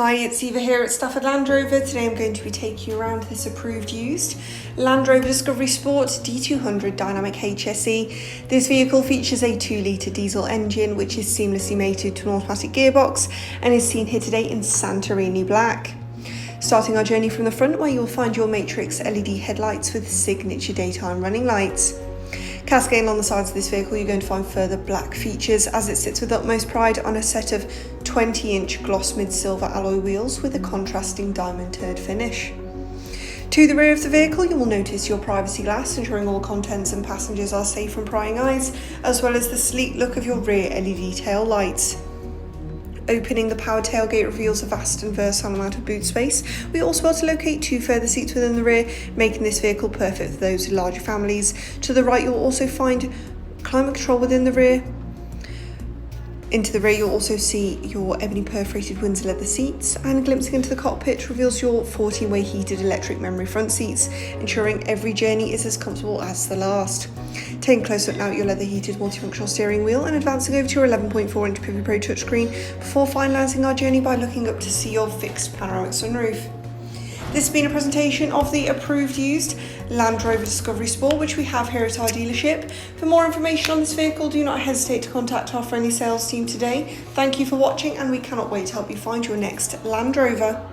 Hi, it's Eva here at Stafford Land Rover. Today I'm going to be taking you around this approved used Land Rover Discovery Sport D200 Dynamic HSE. This vehicle features a 2-litre diesel engine which is seamlessly mated to an automatic gearbox and is seen here today in Santorini black. Starting our journey from the front, where you'll find your matrix LED headlights with signature daytime running lights. Cascading along the sides of this vehicle, you're going to find further black features as it sits with utmost pride on a set of 20-inch gloss mid-silver alloy wheels with a contrasting diamond turd finish. To the rear of the vehicle, you will notice your privacy glass, ensuring all contents and passengers are safe from prying eyes, as well as the sleek look of your rear LED tail lights. Opening the power tailgate reveals a vast and versatile amount of boot space. We also able to locate 2 further seats within the rear, making this vehicle perfect for those with larger families. To the right, you'll also find climate control within the rear. Into the rear, you'll also see your ebony perforated Windsor leather seats, and glimpsing into the cockpit reveals your 14-way heated electric memory front seats, ensuring every journey is as comfortable as the last. Taking a close look now at your leather heated multifunctional steering wheel and advancing over to your 11.4-inch Pivot Pro touchscreen before finalising our journey by looking up to see your fixed panoramic sunroof. This has been a presentation of the approved used Land Rover Discovery Sport, which we have here at our dealership. For more information on this vehicle, do not hesitate to contact our friendly sales team today. Thank you for watching, and we cannot wait to help you find your next Land Rover.